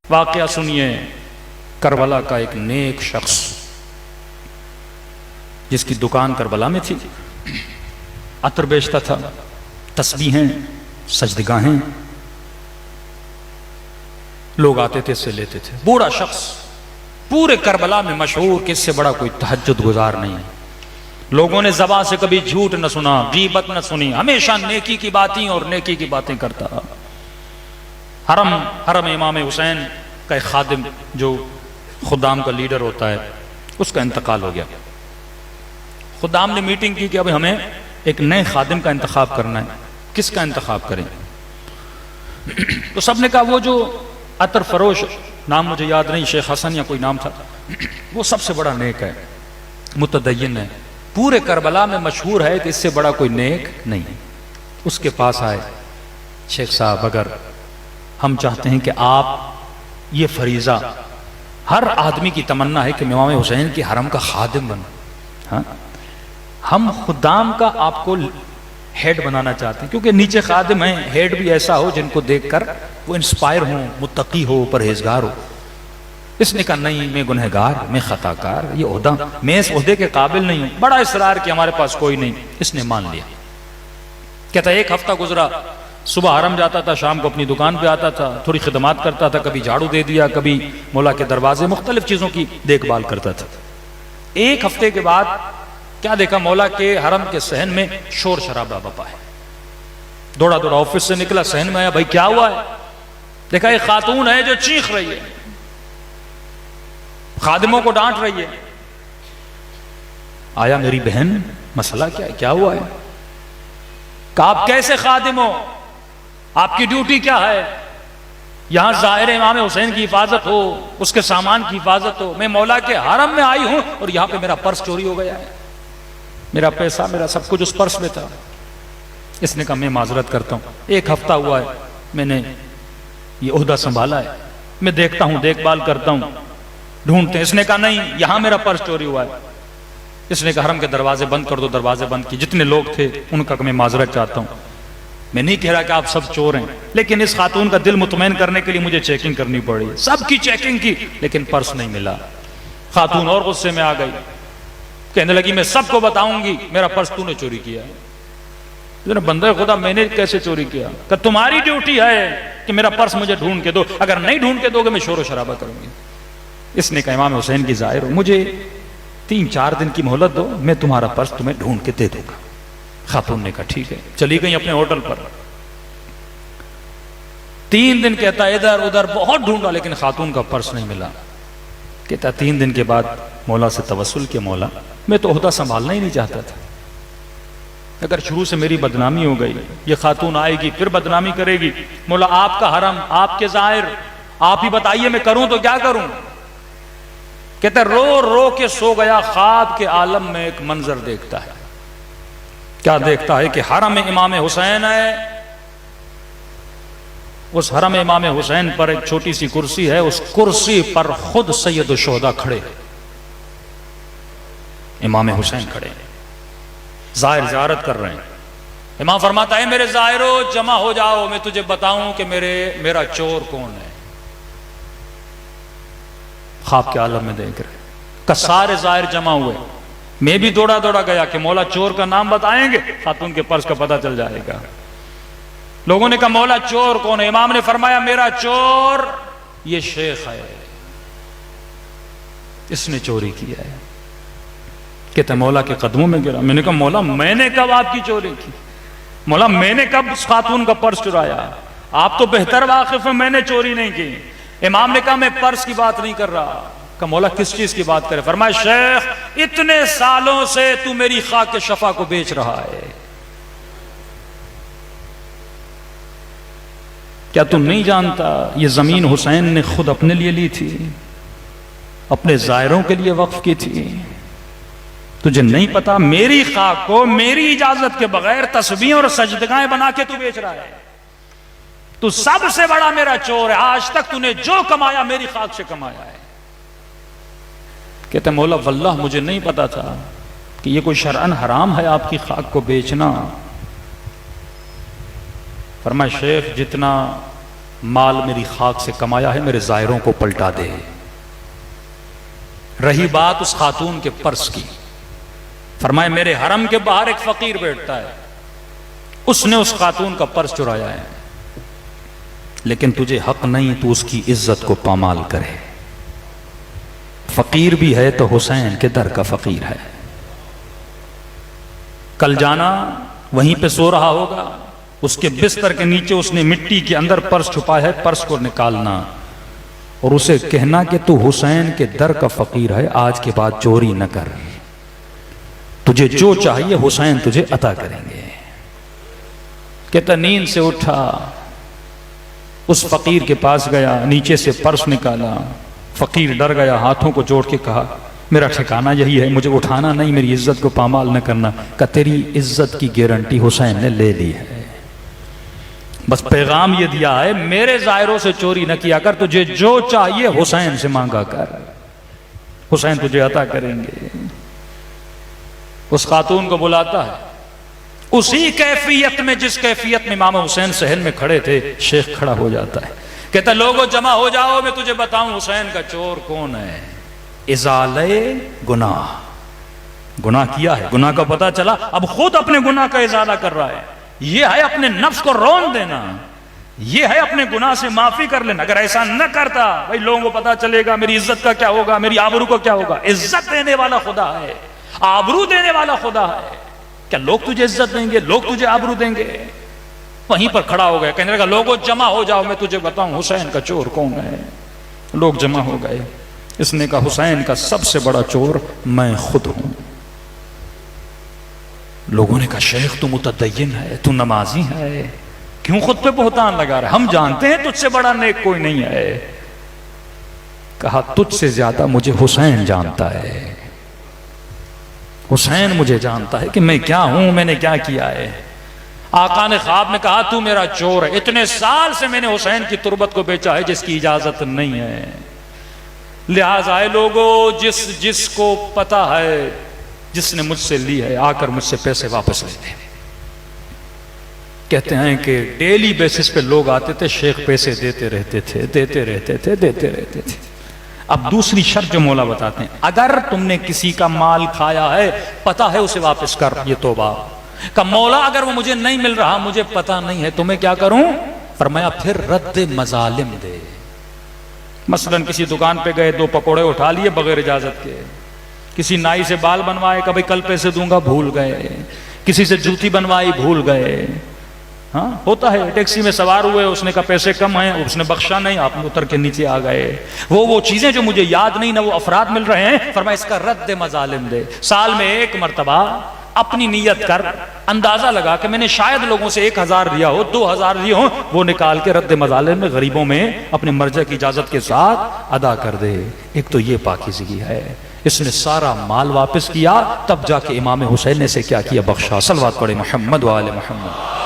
वाकया सुनिए करबला का एक नेक शख्स जिसकी दुकान करबला में थी, अतर बेचता था, तस्बीहें, सजदगाहें, लोग आते थे, इससे लेते थे। बूढ़ा शख्स, पूरे करबला में मशहूर कि इससे बड़ा कोई तहज्जुद गुजार नहीं। लोगों ने ज़बान से कभी झूठ न सुना, गीबत न सुनी, हमेशा नेकी की बातें और नेकी की बातें करता। हरम इमाम हुसैन का एक खादिम जो खुदाम का लीडर होता है, उसका इंतकाल हो गया। खुदाम ने मीटिंग की कि अब हमें एक नए खादिम का इंतखाब करना है, किसका इंतखाब करें? तो सबने कहा वो जो अतर फरोश, नाम मुझे याद नहीं, शेख हसन या कोई नाम था, वो सबसे बड़ा नेक है, मुतदय्यन है, पूरे करबला में मशहूर है कि इससे बड़ा कोई नेक नहीं। उसके पास आए, शेख साहब अगर हम चाहते हैं कि आप ये फरीजा, हर आदमी की तमन्ना है कि इमाम हुसैन की हरम का खादिम बने, हाँ, हम खुदाम का आपको हेड बनाना चाहते हैं, क्योंकि नीचे खादिम हैं, हेड भी ऐसा हो जिनको देखकर वो इंस्पायर हो, मुत्तकी हो, परहेजगार हो। इसने कहा नहीं, मैं गुनहगार, मैं खताकार, ये ओहदा, मैं इस ओहदे के काबिल नहीं हूं। बड़ा इसरार कि हमारे पास कोई नहीं। इसने मान लिया। कहता एक हफ्ता गुजरा, सुबह हरम जाता था, शाम को अपनी दुकान पे आता था, थोड़ी खिदमत करता था, कभी झाड़ू दे दिया, कभी मौला के दरवाजे, मुख्तलिफ चीजों की देखभाल करता था। एक हफ्ते के बाद क्या देखा, मौला के हरम के सहन में शोर शराबा बपा है। दौड़ा दौड़ा ऑफिस से निकला, सहन में आया, भाई क्या हुआ है? देखा एक खातून है जो चीख रही है, खादिमों को डांट रही है। आया, मेरी बहन मसला क्या है, क्या हुआ है? कहा आप कैसे खादिम हो, आपकी ड्यूटी क्या है? यहां जाहिर इमाम हुसैन की हिफाजत हो, उसके सामान की हिफाजत हो। मैं मौला के हरम में आई हूं और यहां पे मेरा पर्स चोरी हो गया है, मेरा पैसा, मेरा सब कुछ उस पर्स में था। इसने कहा मैं माजरत करता हूं, एक हफ्ता हुआ है मैंने ये ओहदा संभाला है, मैं देखता हूं, देखभाल करता हूं, ढूंढते हैं। इसने कहा नहीं, यहां मेरा पर्स चोरी हुआ है। इसने कहा हरम के दरवाजे बंद कर दो। दरवाजे बंद किए, जितने लोग थे उनका मैं माजरत चाहता हूं। मैं नहीं कह रहा कि आप सब चोर हैं, लेकिन इस खातून का दिल मुतमईन करने के लिए मुझे चेकिंग करनी पड़ी। सबकी चेकिंग की, लेकिन पर्स नहीं मिला। खातून और गुस्से में आ गई, कहने लगी मैं सबको बताऊंगी मेरा पर्स तूने चोरी किया है। बंदे खुदा, मैंने कैसे चोरी किया? कि तुम्हारी ड्यूटी है कि मेरा पर्स मुझे ढूंढ के दो, अगर नहीं ढूंढ के दोगे मैं शोर शराबा करूंगी। इसने कहा इमाम हुसैन की जाहिर हो, मुझे 3-4 दिन की मोहलत दो, मैं तुम्हारा पर्स तुम्हें ढूंढ के दे दूंगा। खातून ने कहा ठीक है। चली गई अपने होटल पर। 3 दिन कहता इधर उधर बहुत ढूंढा, लेकिन खातून का पर्स नहीं मिला। कहता 3 दिन के बाद मौला से तवस्सुल किया, मौला मैं तो ओहदा संभालना ही नहीं चाहता था, अगर शुरू से मेरी बदनामी हो गई, ये खातून आएगी फिर बदनामी करेगी। मौला आपका हरम, आपके जाहिर, आप ही बताइए मैं करूं तो क्या करूं? कहते रो रो के सो गया, ख्वाब के आलम में एक मंजर देखता है। क्या देखता है कि हरम में इमाम हुसैन है, उस हरम इमाम हुसैन पर एक छोटी सी कुर्सी है, उस कुर्सी पर खुद सैयद शुहदा खड़े, इमाम हुसैन खड़े, जाहिर ज़ियारत कर रहे हैं। इमाम फरमाता है मेरे जाहिरो जमा हो जाओ, मैं तुझे बताऊं कि मेरा चोर कौन है। ख्वाब के आलम में देख रहे का सारे जाहिर जमा हुए। मैं भी दौड़ा दौड़ा गया कि मौला चोर का नाम बताएंगे, खातून के पर्स का पता चल जाएगा। लोगों ने कहा मौला चोर कौन है? इमाम ने फरमाया मेरा चोर ये शेख है, इसने चोरी किया है। कहते मौला के कदमों में गिरा। मैंने कहा मौला मैंने कब आपकी चोरी की? मौला मैंने कब उस खातून का पर्स चुराया? आप तो बेहतर वाकिफ हैं, मैंने चोरी नहीं की। इमाम ने कहा मैं पर्स की बात नहीं कर रहा। कहा मौला किस चीज की बात करे? फरमाया शेख इतने सालों से तू मेरी खाक के शफा को बेच रहा है, क्या तू नहीं जानता ये जमीन हुसैन ने खुद अपने लिए ली थी, अपने जायरों के लिए वक्फ की थी? तुझे नहीं पता मेरी खाक को मेरी इजाजत के बगैर तस्बीह और सजदगाएं बना के तू बेच रहा है। तू सबसे बड़ा मेरा चोर है, आज तक तूने जो कमाया मेरी खाक से कमाया है। कहते मौला वल्लाह मुझे नहीं पता था कि ये कोई शरअन हराम है आपकी खाक को बेचना। फरमाया शेख जितना माल मेरी खाक से कमाया है, मेरे ज़ायरों को पलटा दे। रही बात उस खातून के पर्स की, फरमाए मेरे हरम के बाहर एक फकीर बैठता है, उसने उस खातून का पर्स चुराया है, लेकिन तुझे हक नहीं तू उसकी इज्जत को पामाल करे। फकीर भी है तो हुसैन के दर का फकीर है। कल जाना वहीं पे सो रहा होगा, उसके बिस्तर के नीचे उसने मिट्टी के अंदर पर्स छुपा है, पर्स को निकालना और उसे कहना कि तू हुसैन के दर का फकीर है, आज के बाद चोरी न कर, तुझे जो चाहिए हुसैन तुझे अता करेंगे। कहता नींद से उठा, उस फकीर के पास गया, नीचे से पर्स निकाला। फकीर डर गया, हाथों को जोड़ के कहा मेरा ठिकाना यही है, मुझे उठाना नहीं, मेरी इज्जत को पामाल न करना। का तेरी इज्जत की गारंटी हुसैन ने ले ली है, बस पैगाम ये दिया है मेरे ज़ायरों से चोरी न किया कर, तुझे जो चाहिए हुसैन से मांगा कर, हुसैन तुझे अता करेंगे। उस खातून को बुलाता है, उसी कैफियत में जिस कैफियत में इमाम हुसैन सहन में खड़े थे, शेख खड़ा हो जाता है, कहता लोगों जमा हो जाओ, मैं तुझे बताऊं हुसैन का चोर कौन है। इजाले गुनाह, गुनाह किया है, गुनाह का पता चला, अब खुद अपने गुनाह का इजाला कर रहा है। यह है अपने नफ्स को रौन देना, यह है अपने गुनाह से माफी कर लेना। अगर ऐसा न करता भाई लोगों को पता चलेगा, मेरी इज्जत का क्या होगा, मेरी आबरू को क्या होगा। इज्जत देने वाला खुदा है, आबरू देने वाला खुदा है। क्या लोग तुझे इज्जत देंगे, लोग तुझे आबरू देंगे? वहीं पर खड़ा हो गया, कहने लगा लोगों जमा हो जाओ, मैं तुझे बताऊं हुसैन का चोर कौन है। लोग जमा हो गए, इसने कहा हुसैन का सबसे बड़ा चोर मैं खुद हूं। लोगों ने कहा शेख तू मुतदय्यिन है, तू नमाजी है, क्यों खुद पे बहतान लगा रहा है, हम जानते हैं तुझसे बड़ा नेक कोई नहीं है। कहा तुझसे ज्यादा मुझे हुसैन जानता है, हुसैन मुझे जानता है कि मैं क्या हूं, मैंने क्या किया है। आका ने ख्वाब में कहा तू मेरा चोर है, इतने साल से मैंने हुसैन की तुरबत को बेचा है जिसकी इजाजत नहीं है। लिहाजा लोगों जिसको पता है, जिसने मुझसे ली है, आकर मुझसे पैसे वापस ले ले। कहते हैं कि डेली बेसिस पे लोग आते थे, शेख पैसे देते रहते थे, देते रहते थे, देते रहते थे। अब दूसरी शर्त जो मौला बताते हैं, अगर तुमने किसी का माल खाया है, पता है उसे वापस कर, ये तौबा का। मौला अगर वो मुझे नहीं मिल रहा, मुझे पता नहीं है, तुम्हें क्या करूं? फरमाया फिर रद्द मजालिम दे। मसलन किसी दुकान पे गए, 2 पकोड़े उठा लिए बगैर इजाजत के, किसी नाई से बाल बनवाए, कभी कल पैसे दूंगा, भूल गए, किसी से जूती बनवाई, भूल गए। हाँ होता है, टैक्सी में सवार हुए, उसने कहा पैसे कम हैं, उसने बख्शा नहीं, आप उतर के नीचे आ गए। वो चीजें जो मुझे याद नहीं ना, वो अफराद मिल रहे हैं, फरमाया इसका रद्द मजालिम दे। साल में 1 मरतबा अपनी नीयत कर, अंदाजा लगा कि मैंने शायद लोगों से 1000 लिया हो, 2000 लिए हो, वो निकाल के रद्द मजालिम में गरीबों में अपने मर्जा की इजाजत के साथ अदा कर दे। एक तो ये पाकीज़गी है। इसने सारा माल वापस किया, तब जाके इमाम हुसैन ने से क्या किया, बख्शा। सल्लल्लाहु अलैहि मोहम्मद व आले मोहम्मद।